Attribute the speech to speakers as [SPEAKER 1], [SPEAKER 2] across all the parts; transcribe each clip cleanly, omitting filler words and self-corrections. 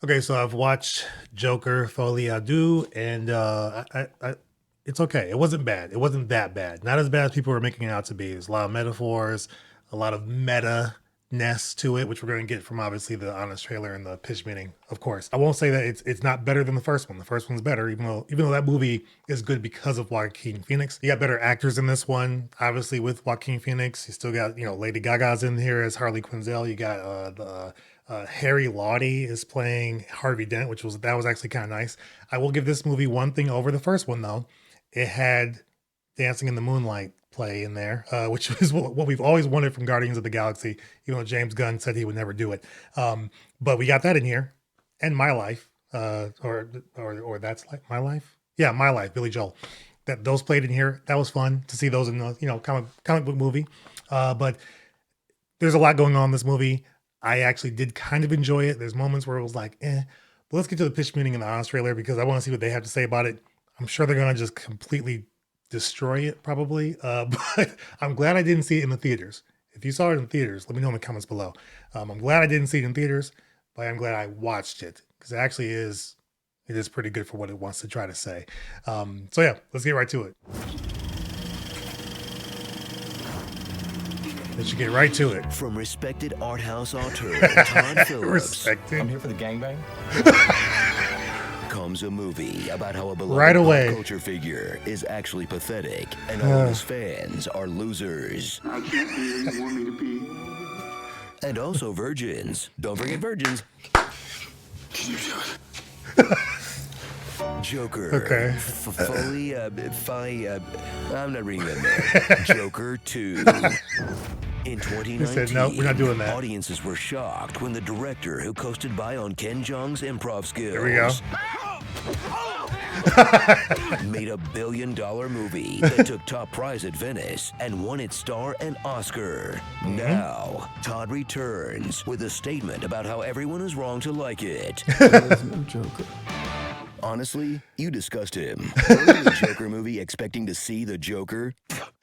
[SPEAKER 1] Okay, so I've watched Joker, Folie, Deux, and it's okay. It wasn't bad. It wasn't that bad. Not as bad as people were making it out to be. There's a lot of metaphors, a lot of meta-ness to it, which we're going to get from obviously the honest trailer and the pitch meeting, of course. I won't say that it's not better than the first one. The first one's better, even though that movie is good because of Joaquin Phoenix. You got better actors in this one, obviously with Joaquin Phoenix. You still got Lady Gaga's in here as Harley Quinzel. You got the Harry Lottie is playing Harvey Dent, that was actually kind of nice. I will give this movie one thing over the first one though. It had Dancing in the Moonlight play in there, which is what we've always wanted from Guardians of the Galaxy, even though James Gunn said he would never do it. But we got that in here, and My Life, or that's like My Life, yeah, My Life, Billy Joel. That those played in here. That was fun to see those in the comic book movie. But there's a lot going on in this movie. I actually did kind of enjoy it. There's moments where it was like, eh. But let's get to the pitch meeting and the honest trailer because I want to see what they have to say about it. I'm sure they're going to just completely destroy it, probably. But I'm glad I didn't see it in the theaters. If you saw it in theaters, let me know in the comments below. I'm glad I didn't see it in theaters, but I'm glad I watched it because it is pretty good for what it wants to try to say. So yeah, let's get right to it. Let's get right to it.
[SPEAKER 2] From respected art house auteur Todd Phillips.
[SPEAKER 1] Respected.
[SPEAKER 3] I'm here for the gangbang.
[SPEAKER 2] Comes a movie about how a beloved
[SPEAKER 1] Right away.
[SPEAKER 2] pop culture figure is actually pathetic and all of his fans are losers.
[SPEAKER 4] I can't be where you want me to be.
[SPEAKER 2] And also virgins. Don't forget virgins.
[SPEAKER 4] Can you do it?
[SPEAKER 2] Joker.
[SPEAKER 1] Okay.
[SPEAKER 2] Folie, I'm not reading that there. Joker 2. In 2019,
[SPEAKER 1] said, "No, we're not doing that."
[SPEAKER 2] audiences were shocked when the director who coasted by on Ken Jeong's improv skills
[SPEAKER 1] Here we go.
[SPEAKER 2] made a $1 billion movie that took top prize at Venice and won its star an Oscar. Now, Todd returns with a statement about how everyone is wrong to like it.
[SPEAKER 3] There's no Joker.
[SPEAKER 2] Honestly, you disgust him. Going to the Joker movie expecting to see the Joker?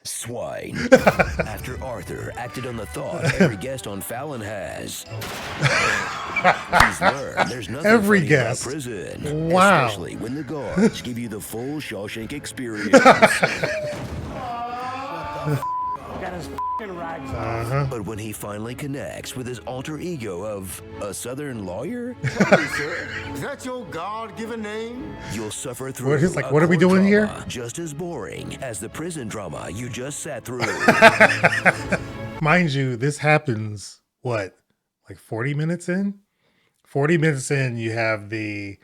[SPEAKER 2] Swine. After Arthur acted on the thought every guest on Fallon has. He's learned there's nothing
[SPEAKER 1] Every
[SPEAKER 2] funny
[SPEAKER 1] guest.
[SPEAKER 2] about prison.
[SPEAKER 1] Wow.
[SPEAKER 2] Especially when the guards give you the full Shawshank experience. But when he finally connects with his alter ego of a Southern lawyer,
[SPEAKER 4] Is that your God-given name?
[SPEAKER 2] you'll suffer through.
[SPEAKER 1] What are we doing
[SPEAKER 2] drama
[SPEAKER 1] here?
[SPEAKER 2] Just as boring as the prison drama you just sat through.
[SPEAKER 1] Mind you, this happens, like 40 minutes in? 40 minutes in, you have the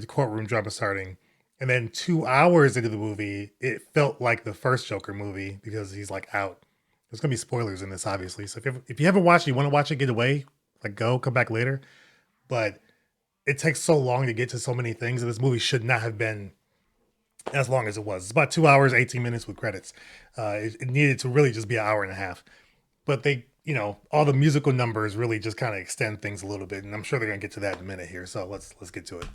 [SPEAKER 1] courtroom drama starting. And then 2 hours into the movie, it felt like the first Joker movie because he's like out. There's going to be spoilers in this, obviously. So if you haven't watched it, you want to watch it, get away, come back later. But it takes so long to get to so many things, and this movie should not have been as long as it was. It's about 2 hours, 18 minutes with credits. It needed to really just be an hour and a half. But they, all the musical numbers really just kind of extend things a little bit, and I'm sure they're going to get to that in a minute here. So let's get to it.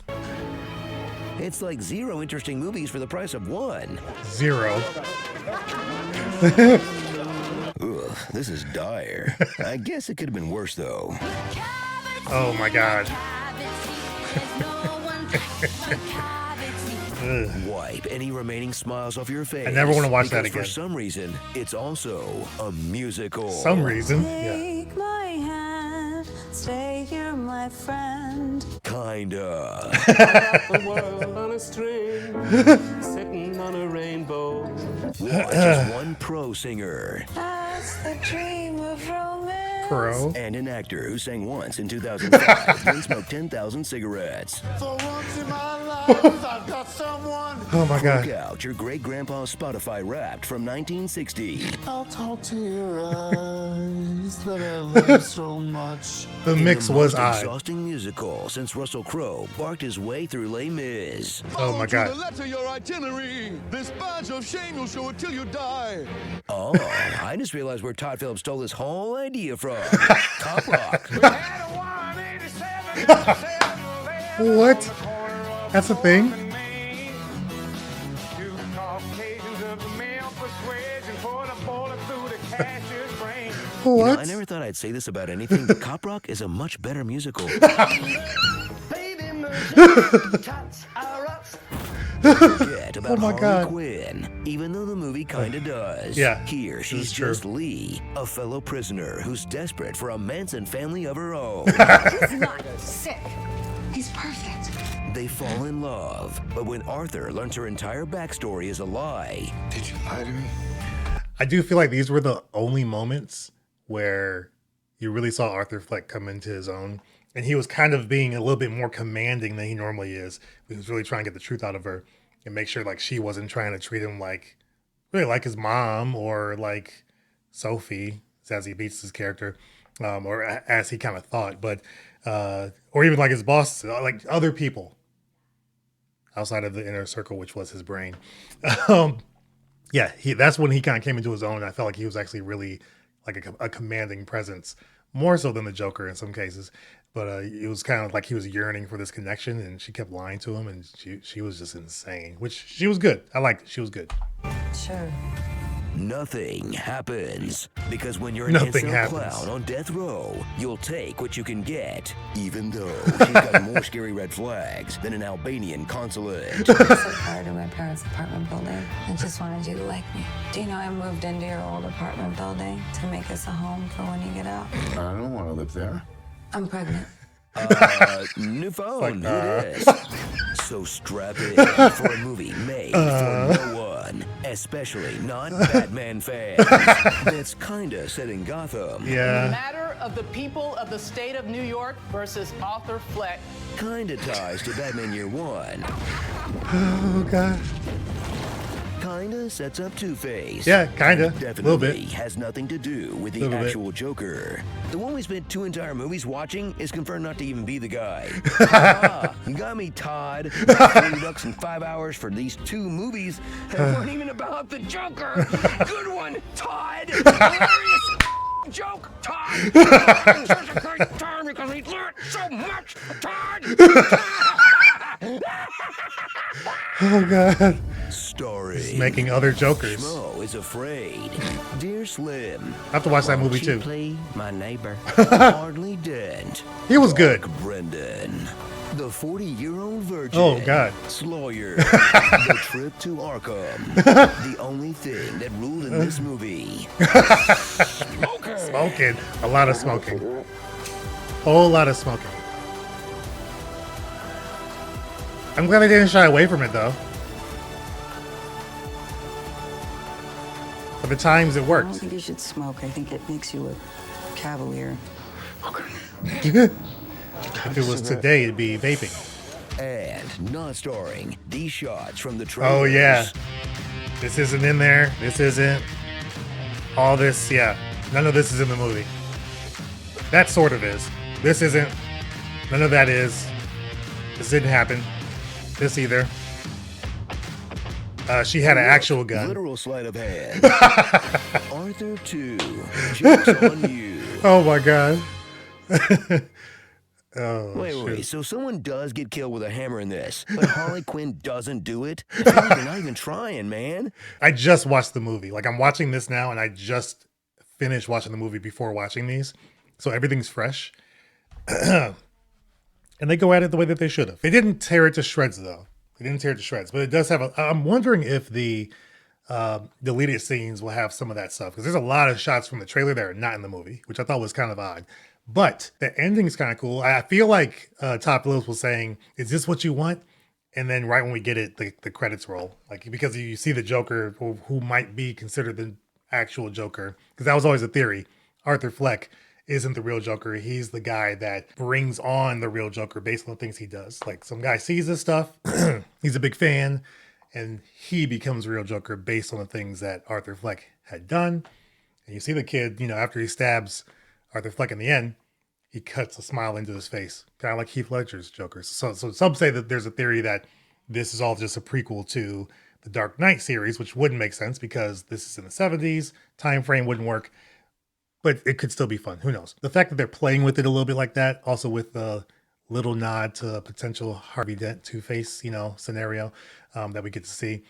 [SPEAKER 2] It's like 0 interesting movies for the price of 1.
[SPEAKER 1] 0.
[SPEAKER 2] Ugh, this is dire. I guess it could have been worse, though.
[SPEAKER 1] Oh my God.
[SPEAKER 2] Wipe any remaining smiles off your face.
[SPEAKER 1] I never want to watch that
[SPEAKER 2] because
[SPEAKER 1] again.
[SPEAKER 2] For some reason, it's also a musical.
[SPEAKER 1] Some reason, yeah.
[SPEAKER 5] Take my hand, stay here, my friend.
[SPEAKER 2] Kinda.
[SPEAKER 6] The world on a string, sitting on a rainbow.
[SPEAKER 2] Watch as one pro singer
[SPEAKER 5] That's the dream of romance.
[SPEAKER 1] Pro.
[SPEAKER 2] and an actor who sang once in 2005 and smoked 10,000 cigarettes.
[SPEAKER 4] For once in my life, I've got someone.
[SPEAKER 1] Oh my
[SPEAKER 2] Look
[SPEAKER 1] God.
[SPEAKER 2] out your great-grandpa's Spotify Wrapped from 1960.
[SPEAKER 4] I'll talk to your eyes that I love so much.
[SPEAKER 1] The
[SPEAKER 2] In
[SPEAKER 1] mix
[SPEAKER 2] the
[SPEAKER 1] was
[SPEAKER 2] most
[SPEAKER 1] odd.
[SPEAKER 2] exhausting musical since Russell Crowe barked his way through Les Mis.
[SPEAKER 1] Oh my
[SPEAKER 7] To
[SPEAKER 1] God.
[SPEAKER 7] the letter, your itinerary. This badge of shame you'll show it till you die.
[SPEAKER 2] Oh, I just realized where Todd Phillips stole this whole idea from. Cop Rock.
[SPEAKER 1] What? That's a thing?
[SPEAKER 2] You know,
[SPEAKER 1] What?
[SPEAKER 2] I never thought I'd say this about anything, but Cop Rock is a much better musical. Forget about
[SPEAKER 1] my
[SPEAKER 2] Harley
[SPEAKER 1] God.
[SPEAKER 2] Quinn, even though the movie kinda does.
[SPEAKER 1] Yeah,
[SPEAKER 2] Here,
[SPEAKER 1] this
[SPEAKER 2] she's
[SPEAKER 1] is true.
[SPEAKER 2] just Lee, a fellow prisoner who's desperate for a Manson family of her own.
[SPEAKER 8] He's not sick. He's perfect.
[SPEAKER 2] They fall in love, but when Arthur learns her entire backstory is a lie,
[SPEAKER 4] Did you lie to me?
[SPEAKER 1] I do feel like these were the only moments where you really saw Arthur Fleck come into his own. And he was kind of being a little bit more commanding than he normally is. He was really trying to get the truth out of her and make sure like she wasn't trying to treat him like really like his mom or like Sophie, as he beats his character, or as he kind of thought, but or even like his boss, like other people outside of the inner circle, which was his brain. Yeah, that's when he kind of came into his own. I felt like he was actually really like a commanding presence, more so than the Joker in some cases. But it was kind of like he was yearning for this connection, and she kept lying to him, and she was just insane. Which she was good. I liked it. She was good.
[SPEAKER 5] Sure.
[SPEAKER 2] nothing happens. Because when you're an
[SPEAKER 1] Nothing
[SPEAKER 2] incel
[SPEAKER 1] happens.
[SPEAKER 2] clown on death row, you'll take what you can get. Even though she's got more scary red flags than an Albanian consulate.
[SPEAKER 5] I'm so tired of my parents' apartment building. I just wanted you to like me. Do you know I moved into your old apartment building to make us a home for when you get out?
[SPEAKER 4] I don't want to live there.
[SPEAKER 5] I'm pregnant.
[SPEAKER 2] New phone,
[SPEAKER 1] Like,
[SPEAKER 2] it is. So strap in for a movie made for no one, especially not Batman fans. That's kinda set in Gotham.
[SPEAKER 1] Yeah.
[SPEAKER 9] Matter of the people of the state of New York versus Arthur Fleck.
[SPEAKER 2] Kinda ties to Batman Year One.
[SPEAKER 1] Oh god.
[SPEAKER 2] Kinda sets up Two-Face.
[SPEAKER 1] Yeah, kinda. A
[SPEAKER 2] Definitely
[SPEAKER 1] little bit.
[SPEAKER 2] has nothing to do with the
[SPEAKER 1] Little bit.
[SPEAKER 2] actual Joker. The one we spent 2 entire movies watching is confirmed not to even be the guy. Ah, you got me, Todd. $40 in 5 hours for these 2 movies that weren't even about the Joker. Good one, Todd. Hilarious joke, Todd. It's such a great time because we learned so much, Todd.
[SPEAKER 1] Oh god.
[SPEAKER 2] Story.
[SPEAKER 1] He's making other Jokers.
[SPEAKER 2] Schmo is afraid. Dear Slim.
[SPEAKER 1] I have to watch that movie too.
[SPEAKER 2] Cheaply, my neighbor. Hardly Dent.
[SPEAKER 1] He was good.
[SPEAKER 2] Clark Brendan. The 40-year-old virgin.
[SPEAKER 1] Oh, God.
[SPEAKER 2] Sawyer. The trip to Arkham. The only thing that ruled in this movie.
[SPEAKER 1] Smoking. A lot of smoking. Whole lot of smoking. I'm glad they didn't shy away from it though. For the times it
[SPEAKER 5] I don't
[SPEAKER 1] worked.
[SPEAKER 5] think you should smoke. I think it makes you look cavalier.
[SPEAKER 1] If it was today, it'd be vaping.
[SPEAKER 2] And not starring these shots from the trailers.
[SPEAKER 1] Oh yeah. This isn't in there. This isn't. All this, yeah. None of this is in the movie. That sort of is. This isn't. None of that is. This didn't happen. This either. She had an actual gun.
[SPEAKER 2] Literal sleight of hand. Arthur 2. Joke's on you.
[SPEAKER 1] Oh my god. Oh,
[SPEAKER 2] Wait,
[SPEAKER 1] shoot.
[SPEAKER 2] so someone does get killed with a hammer in this, but Harley Quinn doesn't do it? I feel like they're not even trying, man.
[SPEAKER 1] I just watched the movie. Like I'm watching this now, and I just finished watching the movie before watching these, so everything's fresh. And they go at it the way that they should have. They didn't tear it to shreds, though. They didn't tear it to shreds, but it does have a. I'm wondering if the deleted scenes will have some of that stuff because there's a lot of shots from the trailer that are not in the movie, which I thought was kind of odd. But the ending is kind of cool. I feel like Todd Phillips was saying, "Is this what you want?" And then right when we get it, the credits roll. Like because you see the Joker who might be considered the actual Joker, because that was always a theory. Arthur Fleck isn't the real Joker. He's the guy that brings on the real Joker based on the things he does. Like some guy sees this stuff, he's a big fan, and he becomes real Joker based on the things that Arthur Fleck had done. And you see the kid, after he stabs Arthur Fleck in the end, he cuts a smile into his face, kind of like Heath Ledger's Joker. So some say that there's a theory that this is all just a prequel to the Dark Knight series, which wouldn't make sense because this is in the 70s, time frame wouldn't work, but it could still be fun. Who knows? The fact that they're playing with it a little bit like that, also with the little nod to a potential Harvey Dent Two-Face, scenario that we get to see.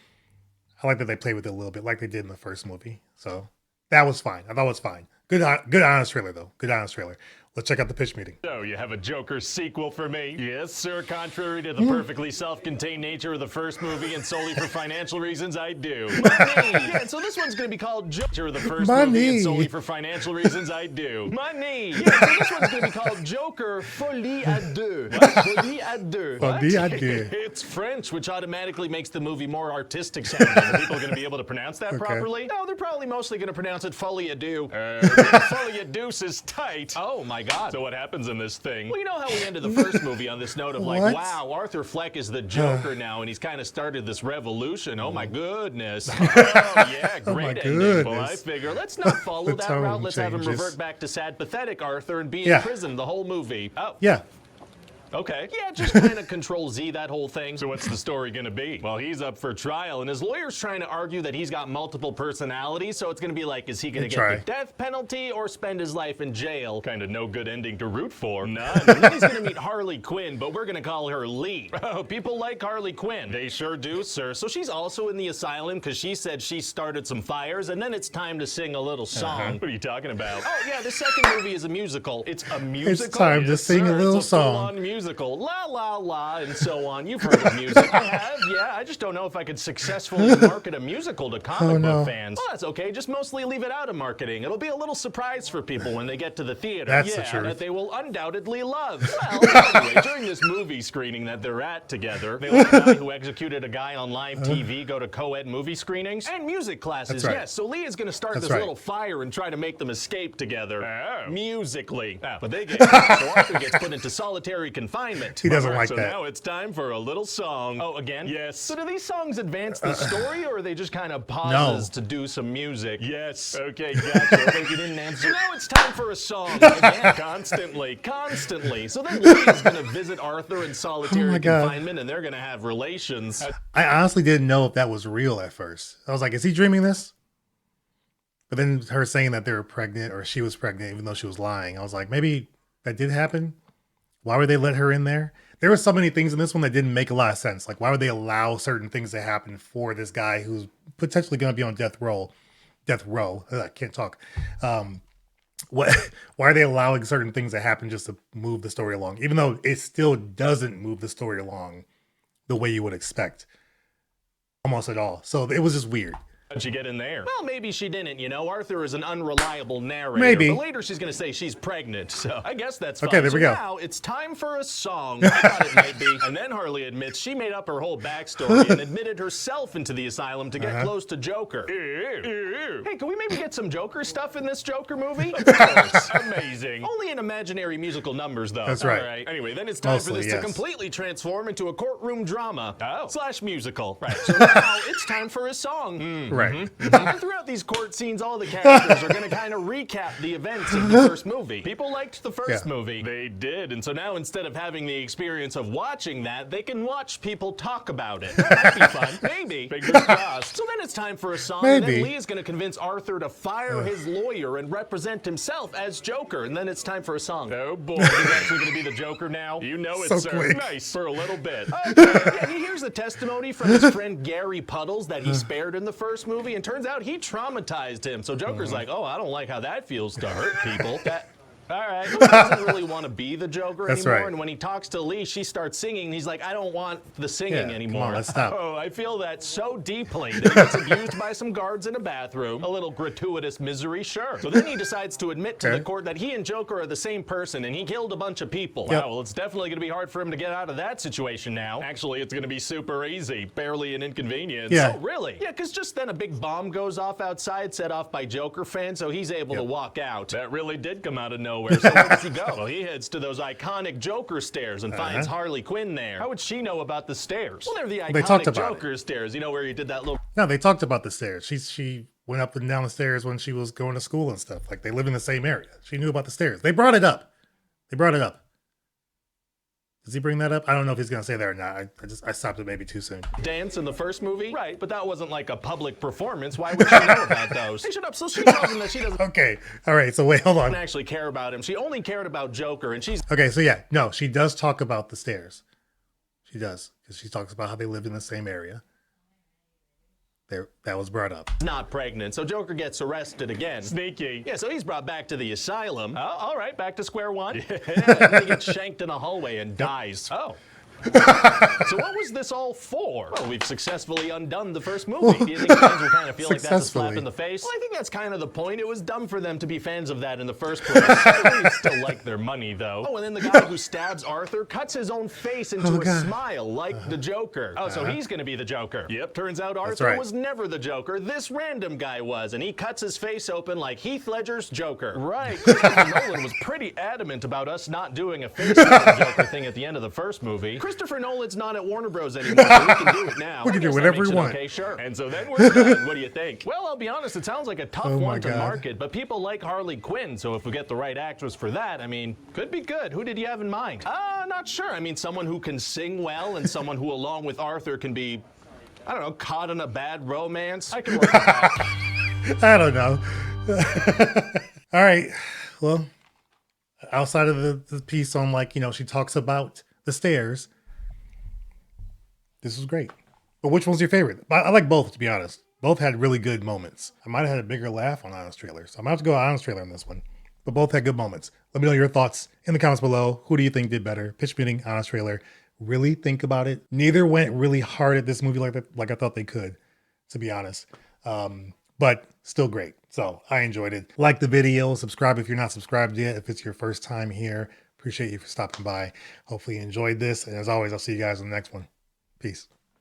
[SPEAKER 1] I like that they played with it a little bit like they did in the first movie. So that was fine. I thought it was fine. Good honest trailer though. Good honest trailer. Let's check out the pitch meeting.
[SPEAKER 10] So, you have a Joker sequel for me? Yes, sir. Contrary to the perfectly self-contained nature of the first movie and solely for financial reasons, I do. Money! Yeah, so this one's going to be called Joker, the first movie, and solely for financial reasons, I do. Money! Yeah, so this one's going to be called Joker, Folie à Deux. What? Folie à Deux.
[SPEAKER 1] Folie à Deux.
[SPEAKER 10] It's French, which automatically makes the movie more artistic sounding. Are people going to be able to pronounce that properly? No, they're probably mostly going to pronounce it Folie à Deux. Folie à Deux is tight. Oh, my God. So what happens in this thing? Well, you know how we ended the first movie on this note of like, wow, Arthur Fleck is the Joker now, and he's kind of started this revolution. Oh, my goodness. Oh, yeah, great ending. Well, I figure let's not follow that route. Let's have him revert back to sad, pathetic Arthur and be in prison the whole movie. Oh.
[SPEAKER 1] Yeah.
[SPEAKER 10] Okay. Yeah, just kind of Control Z that whole thing. So what's the story going to be? Well, he's up for trial, and his lawyer's trying to argue that he's got multiple personalities, so it's going to be like, is he going to get the death penalty or spend his life in jail? Kind of no good ending to root for. None. And then he's going to meet Harley Quinn, but we're going to call her Lee. Oh, people like Harley Quinn. They sure do, sir. So she's also in the asylum because she said she started some fires, and then it's time to sing a little song. What are you talking about? Oh, yeah, the second movie is a musical. It's a musical?
[SPEAKER 1] It's time to sing a little song.
[SPEAKER 10] Musical, la la la, and so on. You've heard of music. I have, yeah. I just don't know if I could successfully market a musical to comic book fans. Well, that's okay. Just mostly leave it out of marketing. It'll be a little surprise for people when they get to the theater.
[SPEAKER 1] That's the truth.
[SPEAKER 10] That they will undoubtedly love. Well, anyway, during this movie screening that they're at together, they let a guy who executed a guy on live TV go to co-ed movie screenings and music classes. Yes, so Lee is going to start this little fire and try to make them escape together. Musically. But they get Arthur gets put into solitary confinement.
[SPEAKER 1] He doesn't like
[SPEAKER 10] that.
[SPEAKER 1] So
[SPEAKER 10] now it's time for a little song. Oh, again? Yes. So do these songs advance the story, or are they just kind of pauses to do some music? Yes. Okay, gotcha. Okay, you didn't answer. So now it's time for a song. Again, constantly. So then Lee is going to visit Arthur in solitary confinement, and they're going to have relations.
[SPEAKER 1] I honestly didn't know if that was real at first. I was like, is he dreaming this? But then her saying that they were pregnant, or she was pregnant, even though she was lying, I was like, maybe that did happen. Why would they let her in there? There were so many things in this one that didn't make a lot of sense. Like, why would they allow certain things to happen for this guy who's potentially going to be on death row? I can't talk. Why are they allowing certain things to happen just to move the story along? Even though it still doesn't move the story along the way you would expect. Almost at all. So it was just weird.
[SPEAKER 10] How'd she get in there? Well, maybe she didn't, you know. Arthur is an unreliable narrator.
[SPEAKER 1] Maybe.
[SPEAKER 10] But later she's going to say she's pregnant, so I guess that's fine.
[SPEAKER 1] Okay, there we go.
[SPEAKER 10] Now it's time for a song. I thought it might be. And then Harley admits she made up her whole backstory and admitted herself into the asylum to get close to Joker. Hey, can we maybe get some Joker stuff in this Joker movie? Of course. Amazing. Only in imaginary musical numbers, though.
[SPEAKER 1] That's right.
[SPEAKER 10] All right. Anyway, then it's time for this to completely transform into a courtroom drama. / musical. Right. So now it's time for a song.
[SPEAKER 1] Right.
[SPEAKER 10] And throughout these court scenes, all the characters are going to kind of recap the events of the first movie. People liked the first movie. They did. And so now instead of having the experience of watching that, they can watch people talk about it. That might be fun. Maybe. Fingers crossed. So then it's time for a song.
[SPEAKER 1] Maybe.
[SPEAKER 10] And then Lee is going to convince Arthur to fire his lawyer and represent himself as Joker. And then it's time for a song. Oh boy, he's actually going to be the Joker now. You know it,
[SPEAKER 1] so
[SPEAKER 10] sir.
[SPEAKER 1] Quick.
[SPEAKER 10] Nice. For a little bit. Okay. He hears the testimony from his friend Gary Puddles that he spared in the first movie. And turns out he traumatized him. So Joker's like, oh, I don't like how that feels to hurt people. All right. He doesn't really want to be the Joker anymore.
[SPEAKER 1] Right.
[SPEAKER 10] And when he talks to Lee, she starts singing. And he's like, I don't want the singing anymore.
[SPEAKER 1] Come on, let's stop.
[SPEAKER 10] Oh, I feel that so deeply. That he gets abused by some guards in a bathroom. A little gratuitous misery, sure. So then he decides to admit to the court that he and Joker are the same person and he killed a bunch of people. Wow, well, it's definitely going to be hard for him to get out of that situation now. Actually, it's going to be super easy. Barely an inconvenience.
[SPEAKER 1] Yeah.
[SPEAKER 10] Oh, really? Yeah, because just then a big bomb goes off outside, set off by Joker fans, so he's able to walk out. That really did come out of nowhere. So where does he go? Well, he heads to those iconic Joker stairs and finds Harley Quinn there. How would she know about the stairs? Well, they're the iconic Joker stairs. You know where he did that little...
[SPEAKER 1] No, they talked about the stairs. She went up and down the stairs when she was going to school and stuff. Like, they live in the same area. She knew about the stairs. They brought it up. Does he bring that up? I don't know if he's going to say that or not. I stopped it maybe too soon.
[SPEAKER 10] Dance in the first movie? Right, but that wasn't like a public performance. Why would she know about those? Hey, shut up. So she tells him that she doesn't
[SPEAKER 1] Okay. All right. So wait, hold on.
[SPEAKER 10] actually care about him. She only cared about Joker, and she's...
[SPEAKER 1] Okay. So yeah, no, she does talk about the stairs. She does, because she talks about how they live in the same area. that was brought up.
[SPEAKER 10] Not pregnant, so Joker gets arrested again.
[SPEAKER 6] Sneaky.
[SPEAKER 10] Yeah, so he's brought back to the asylum. Oh, all right, back to square one. Yeah, and then he gets shanked in a hallway and dies. Oh. So what was this all for? Well, we've successfully undone the first movie. Do you think fans will kind of feel like that's a slap in the face? Well, I think that's kind of the point. It was dumb for them to be fans of that in the first place. They still like their money, though. Oh, and then the guy who stabs Arthur cuts his own face into a smile, like the Joker. Oh, so he's gonna be the Joker. Yep, turns out Arthur was never the Joker. This random guy was, and he cuts his face open like Heath Ledger's Joker. Right, Christopher Nolan was pretty adamant about us not doing a face-cutting Joker thing at the end of the first movie. Christopher Nolan's not at Warner Bros. Anymore, so we can do it now.
[SPEAKER 1] We can do whatever we want.
[SPEAKER 10] Okay, sure. And so then we're done. What do you think? Well, I'll be honest, it sounds like a tough one to market, but people like Harley Quinn, so if we get the right actress for that, I mean, could be good. Who did you have in mind? Not sure. I mean, someone who can sing well and someone who, along with Arthur, can be, I don't know, caught in a bad romance. I can work with that.
[SPEAKER 1] I don't know. All right. Well, outside of the piece on, like, you know, she talks about the stairs. This was great. But which one's your favorite? I like both, to be honest. Both had really good moments. I might have had a bigger laugh on Honest Trailer, so I'm going to have to go Honest Trailer on this one. But both had good moments. Let me know your thoughts in the comments below. Who do you think did better? Pitch Meeting, Honest Trailer. Really think about it. Neither went really hard at this movie like I thought they could, to be honest. But still great. So I enjoyed it. Like the video. Subscribe if you're not subscribed yet. If it's your first time here. Appreciate you for stopping by. Hopefully you enjoyed this. And as always, I'll see you guys in the next one. Peace.